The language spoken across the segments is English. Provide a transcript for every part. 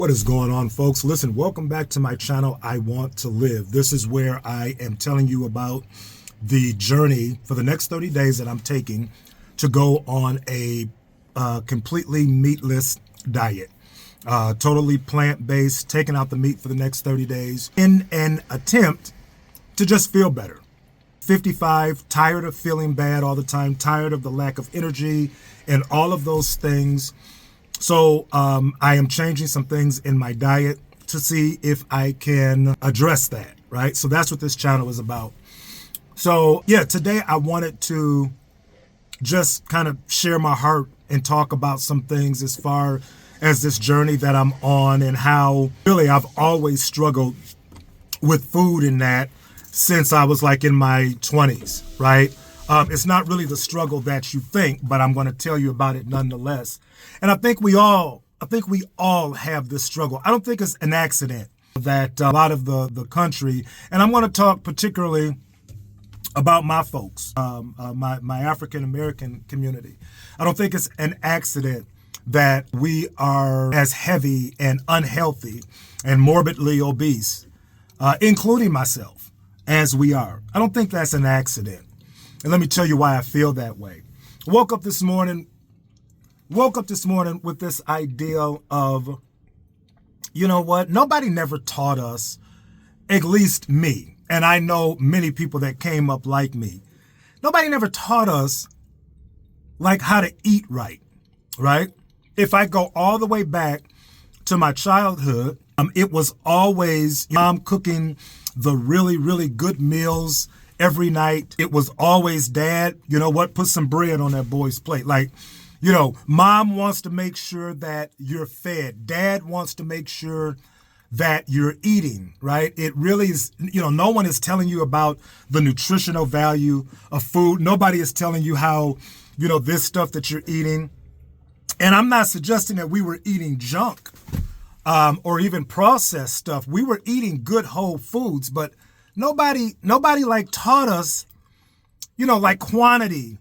What is going on, folks? Listen, welcome back to my channel, I Want to Live. This is where I am telling you about the journey for the next 30 days that I'm taking to go on a completely meatless diet. Totally plant-based, taking out the meat for the next 30 days in an attempt to just feel better. 55, tired of feeling bad all the time, tired of the lack of energy and all of those things. So I am changing some things in my diet to see if I can address that, right? So that's what this channel is about. So yeah, today I wanted to just kind of share my heart and talk about some things as far as this journey that I'm on and how really I've always struggled with food in that since I was like in my 20s, right? It's not really the struggle that you think, but I'm going to tell you about it nonetheless. And I think we all have this struggle. I don't think it's an accident that a lot of the country, and I'm going to talk particularly about my folks, my African American community. I don't think it's an accident that we are as heavy and unhealthy and morbidly obese, including myself, as we are. I don't think that's an accident. And let me tell you why I feel that way. Woke up this morning with this ideal of, you know what? Nobody never taught us, at least me, and I know many people that came up like me. Nobody never taught us like how to eat right? If I go all the way back to my childhood, it was always mom cooking the really, really good meals every night. It was always dad, you know what, put some bread on that boy's plate. Like, you know, mom wants to make sure that you're fed. Dad wants to make sure that you're eating, right? It really is, you know, no one is telling you about the nutritional value of food. Nobody is telling you how, you know, this stuff that you're eating. And I'm not suggesting that we were eating junk or even processed stuff. We were eating good whole foods, but nobody like taught us, you know, like quantity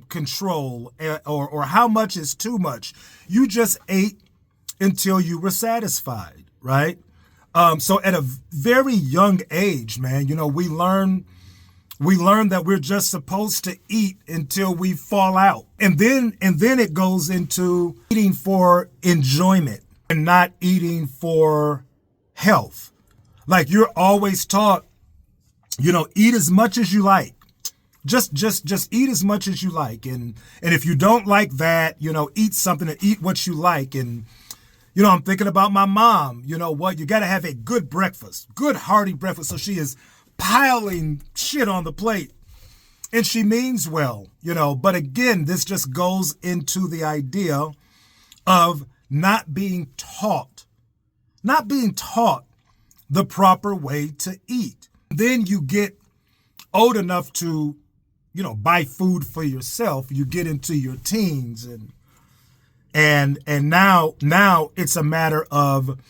control or how much is too much. You just ate until you were satisfied, right? So at a very young age, man, you know, we learn that we're just supposed to eat until we fall out. And then it goes into eating for enjoyment and not eating for health. Like you're always taught, you know, eat as much as you like. Just eat as much as you like. And if you don't like that, you know, eat something and eat what you like. And, you know, I'm thinking about my mom. You know what? You got to have a good breakfast, good hearty breakfast. So she is piling shit on the plate and she means well, you know. But again, this just goes into the idea of not being taught the proper way to eat. Then you get old enough to, you know, buy food for yourself. You get into your teens and now it's a matter of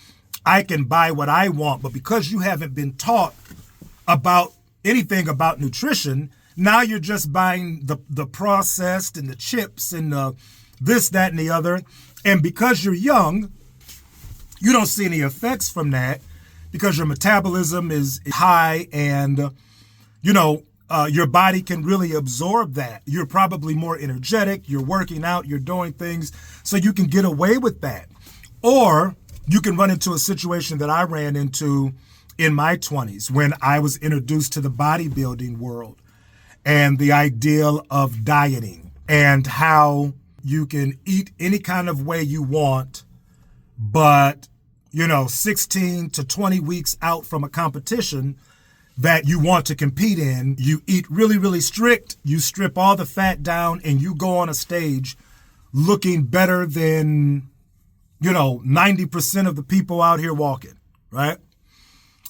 I can buy what I want, but because you haven't been taught about anything about nutrition, now you're just buying the processed and the chips and the this, that, and the other. And because you're young, you don't see any effects from that because your metabolism is high and, you know, your body can really absorb that. You're probably more energetic, you're working out, you're doing things, so you can get away with that. Or you can run into a situation that I ran into in my 20s when I was introduced to the bodybuilding world and the ideal of dieting and how you can eat any kind of way you want, but, you know, 16 to 20 weeks out from a competition that you want to compete in, you eat really, really strict, you strip all the fat down, and you go on a stage looking better than, you know, 90% of the people out here walking, right?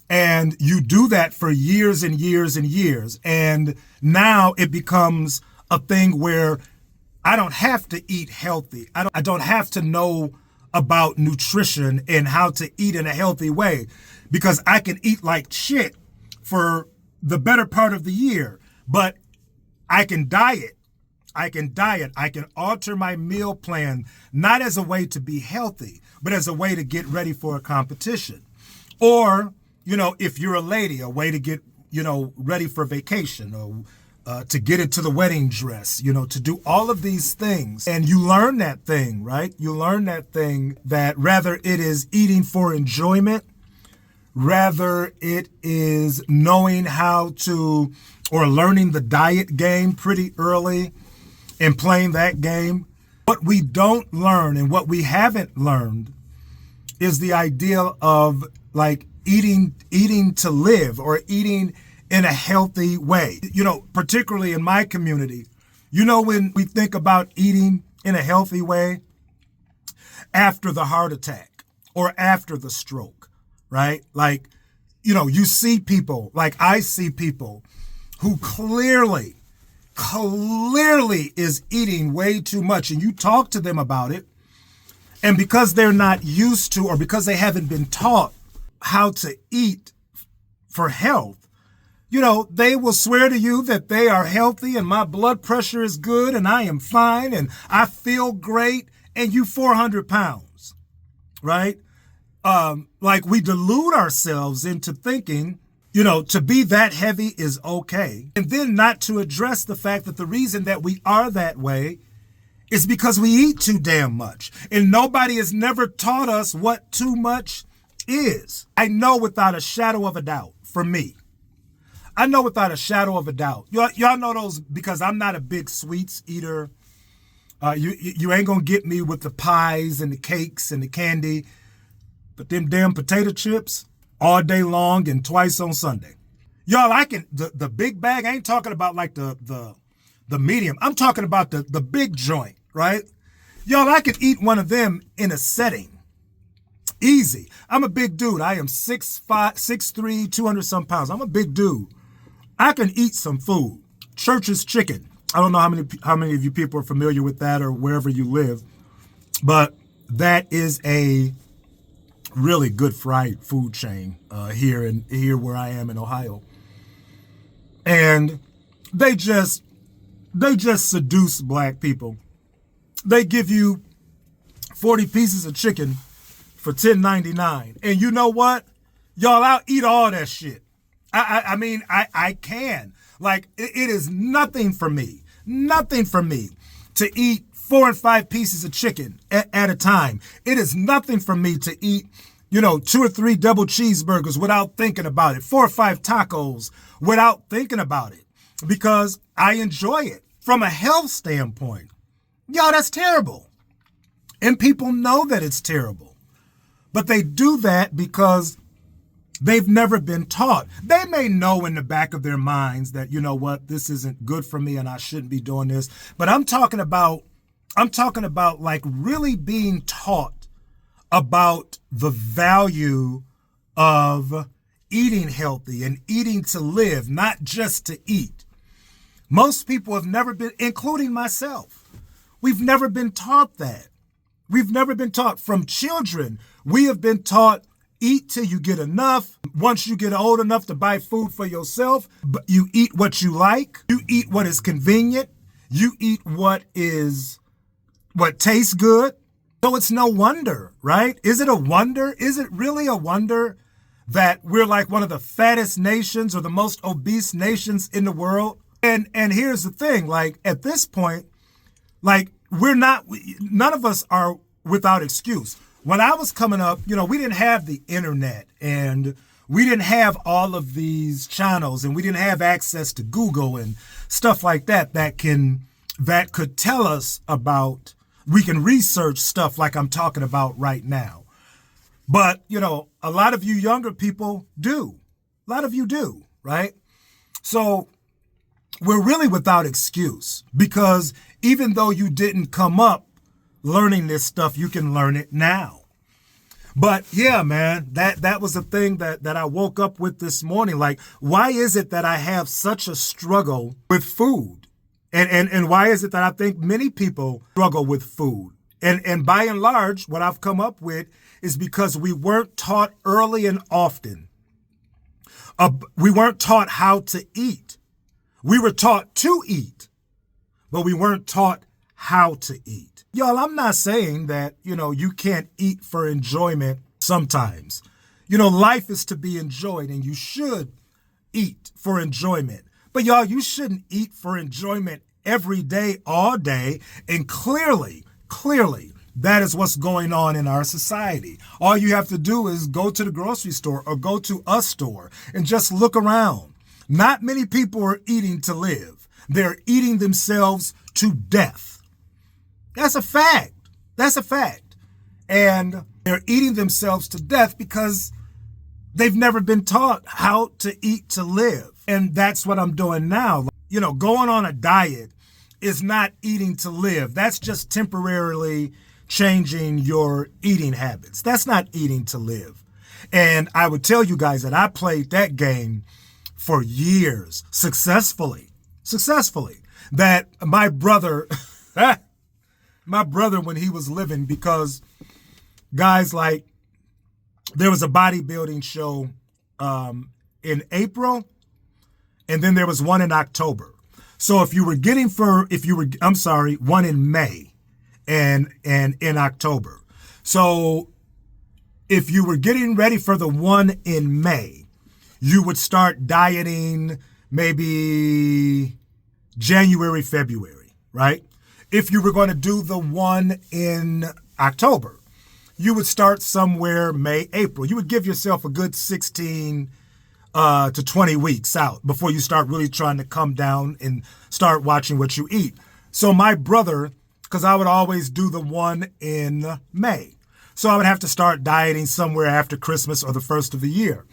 And you do that for years and years and years. And now it becomes a thing where I don't have to eat healthy. I don't have to know about nutrition and how to eat in a healthy way because I can eat like shit for the better part of the year, but I can diet I can diet. I can alter my meal plan, not as a way to be healthy, but as a way to get ready for a competition. Or, if you're a lady, a way to get, ready for vacation, or to get into the wedding dress, to do all of these things. And you learn that thing, right? You learn that thing that rather it is eating for enjoyment, rather it is knowing how to, or learning the diet game pretty early and playing that game. What we don't learn and what we haven't learned is the idea of like eating to live, or eating in a healthy way. Particularly in my community, when we think about eating in a healthy way, after the heart attack or after the stroke, right? Like, you see people, like I see people who clearly is eating way too much, and you talk to them about it, and because they're not used to, or because they haven't been taught how to eat for health, they will swear to you that they are healthy and my blood pressure is good and I am fine and I feel great, and you 400 pounds, right? Like we delude ourselves into thinking, to be that heavy is okay. And then not to address the fact that the reason that we are that way is because we eat too damn much. And nobody has never taught us what too much is. I know without a shadow of a doubt, for me, I know without a shadow of a doubt. Y'all know those, because I'm not a big sweets eater. You ain't gonna get me with the pies and the cakes and the candy, but them damn potato chips all day long and twice on Sunday. Y'all, I can, the big bag, I ain't talking about like the medium. I'm talking about the big joint, right? Y'all, I could eat one of them in a setting. Easy. I'm a big dude. I am 6'5", 6'3", 200 some pounds. I'm a big dude. I can eat some food. Church's Chicken. I don't know how many of you people are familiar with that or wherever you live, but that is a really good fried food chain here where I am in Ohio. And they just seduce black people. They give you 40 pieces of chicken for $10.99. And you know what? Y'all, I'll eat all that shit. I mean, I can. Like, it is nothing for me to eat 4 and 5 pieces of chicken at a time. It is nothing for me to eat, 2 or 3 double cheeseburgers without thinking about it, 4 or 5 tacos without thinking about it, because I enjoy it. From a health standpoint, y'all, that's terrible. And people know that it's terrible. But they do that because they've never been taught. They may know in the back of their minds that, this isn't good for me and I shouldn't be doing this. But I'm talking about like really being taught about the value of eating healthy and eating to live, not just to eat. Most people have never been, including myself, we've never been taught that. We've never been taught. From children, we have been taught, eat till you get enough. Once you get old enough to buy food for yourself, you eat what you like. You eat what is convenient. You eat what tastes good. So it's no wonder, right? Is it a wonder? Is it really a wonder that we're like one of the fattest nations or the most obese nations in the world? And here's the thing, like at this point, like none of us are without excuse. When I was coming up, we didn't have the internet and we didn't have all of these channels and we didn't have access to Google and stuff like that that could tell us about, we can research stuff like I'm talking about right now. But, a lot of you younger people do. A lot of you do, right? So we're really without excuse, because even though you didn't come up learning this stuff, you can learn it now. But yeah, man, that was the thing that I woke up with this morning. Like, why is it that I have such a struggle with food? And why is it that I think many people struggle with food? And by and large, what I've come up with is because we weren't taught early and often. We weren't taught how to eat. We were taught to eat, but we weren't taught how to eat. Y'all, I'm not saying that, you can't eat for enjoyment sometimes. Life is to be enjoyed, and you should eat for enjoyment. But y'all, you shouldn't eat for enjoyment every day, all day. And clearly, that is what's going on in our society. All you have to do is go to the grocery store or go to a store and just look around. Not many people are eating to live. They're eating themselves to death. That's a fact. And they're eating themselves to death because they've never been taught how to eat to live. And that's what I'm doing now. Going on a diet is not eating to live. That's just temporarily changing your eating habits. That's not eating to live. And I would tell you guys that I played that game for years, successfully, that my brother, when he was living, because guys, like, there was a bodybuilding show in April, and then there was one in October. So one in May and in October. So if you were getting ready for the one in May, you would start dieting maybe January, February, right? If you were going to do the one in October, you would start somewhere May, April. You would give yourself a good 16 to 20 weeks out before you start really trying to come down and start watching what you eat. So my brother, because I would always do the one in May, so I would have to start dieting somewhere after Christmas or the first of the year.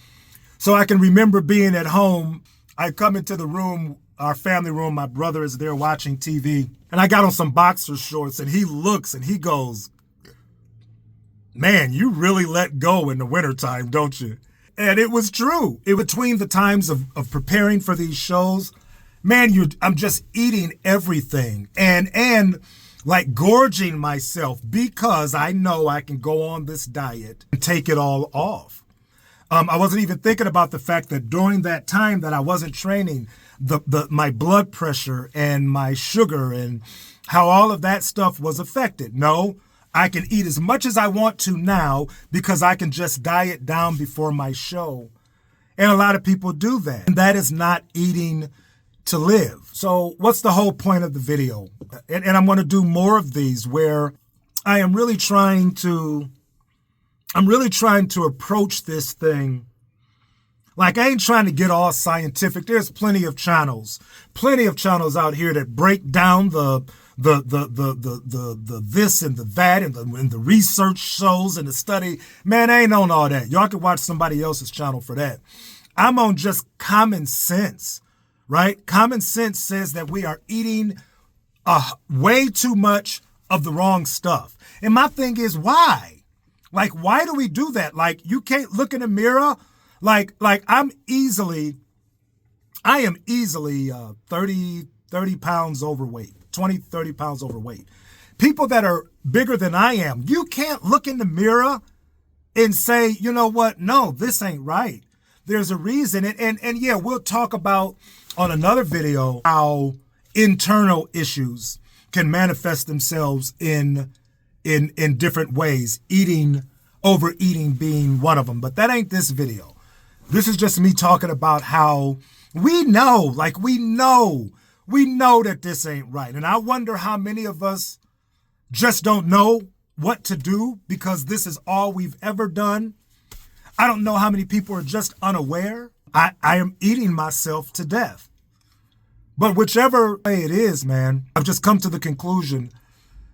So I can remember being at home. I come into the room, our family room, my brother is there watching TV, and I got on some boxer shorts, and he looks and he goes, "Man, you really let go in the wintertime, don't you?" And it was true. Between the times of preparing for these shows, man, I'm just eating everything and like gorging myself because I know I can go on this diet and take it all off. I wasn't even thinking about the fact that during that time that I wasn't training, my blood pressure and my sugar and how all of that stuff was affected. No, I can eat as much as I want to now because I can just diet down before my show. And a lot of people do that. And that is not eating to live. So what's the whole point of the video? And I'm going to do more of these where I am really trying to approach this thing. Like, I ain't trying to get all scientific. There's plenty of channels out here that break down the this and the that and the research shows and the study. Man, I ain't on all that. Y'all can watch somebody else's channel for that. I'm on just common sense, right? Common sense says that we are eating way too much of the wrong stuff. And my thing is, why? Like, why do we do that? Like, you can't look in the mirror. Like I am easily 30 pounds overweight, 20, 30 pounds overweight. People that are bigger than I am, you can't look in the mirror and say, you know what? No, this ain't right. There's a reason. And yeah, we'll talk about on another video how internal issues can manifest themselves in different ways, overeating being one of them. But that ain't this video. This is just me talking about how we know that this ain't right. And I wonder how many of us just don't know what to do because this is all we've ever done. I don't know how many people are just unaware. I am eating myself to death. But whichever way it is, man, I've just come to the conclusion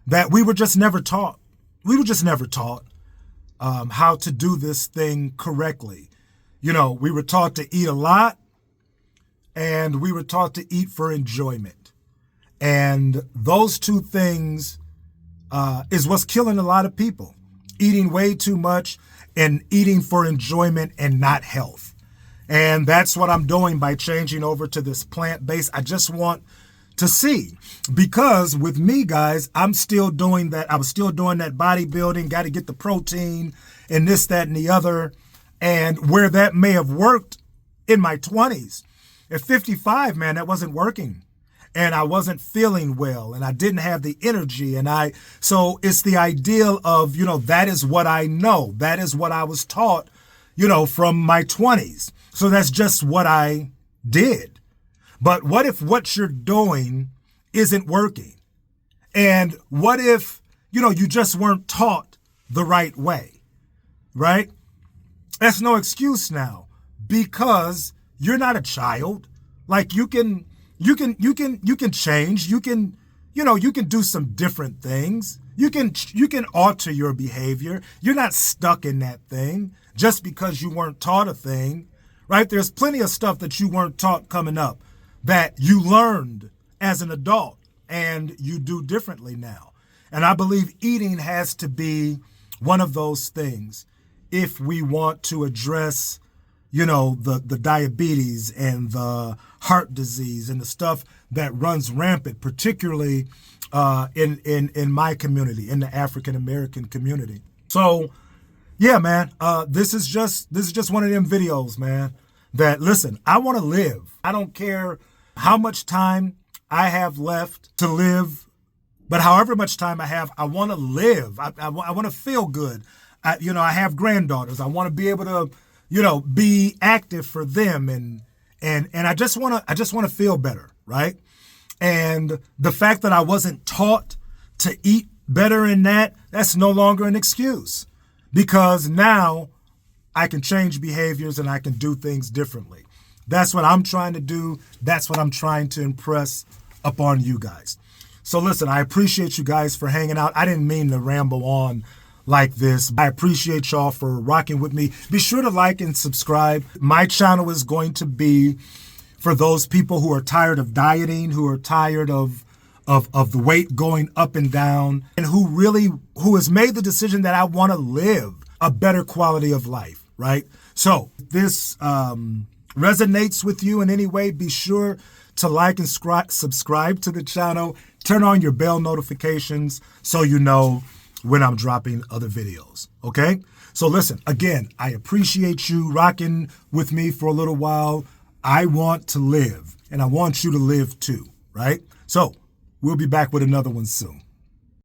that we were just never taught. We were just never taught how to do this thing correctly. You know, we were taught to eat a lot and we were taught to eat for enjoyment. And those two things is what's killing a lot of people. Eating way too much and eating for enjoyment and not health. And that's what I'm doing by changing over to this plant-based. I just want to see, because with me, guys, I'm still doing that. I was still doing that bodybuilding, got to get the protein and this, that, and the other. And where that may have worked in my 20s, at 55, man, that wasn't working. and I wasn't feeling well and I didn't have the energy. So it's the ideal of, that is what I know. That is what I was taught, from my 20s. So that's just what I did. But what if what you're doing isn't working? And what if, you just weren't taught the right way, right? That's no excuse now, because you're not a child. Like you can change. You can do some different things. You can alter your behavior. You're not stuck in that thing just because you weren't taught a thing, right? There's plenty of stuff that you weren't taught coming up that you learned as an adult and you do differently now. And I believe eating has to be one of those things if we want to address, the diabetes and the heart disease and the stuff that runs rampant, particularly in my community, in the African American community. So, yeah, man, this is just one of them videos, man, that, listen, I want to live. I don't care how much time I have left to live, but however much time I have, I want to live. I want to feel good. I have granddaughters. I want to be able to, be active for them, and I just want to feel better, right? And the fact that I wasn't taught to eat better in that's no longer an excuse, because now I can change behaviors and I can do things differently. That's what I'm trying to do. That's what I'm trying to impress upon you guys. So listen, I appreciate you guys for hanging out. I didn't mean to ramble on like this. I appreciate y'all for rocking with me. Be sure to like and subscribe. My channel is going to be for those people who are tired of dieting, who are tired of the weight going up and down, and who has made the decision that I want to live a better quality of life, right? So if this resonates with you in any way, be sure to like and subscribe to the channel. Turn on your bell notifications so you know when I'm dropping other videos, okay? So listen, again, I appreciate you rocking with me for a little while. I want to live, and I want you to live too, right? So we'll be back with another one soon.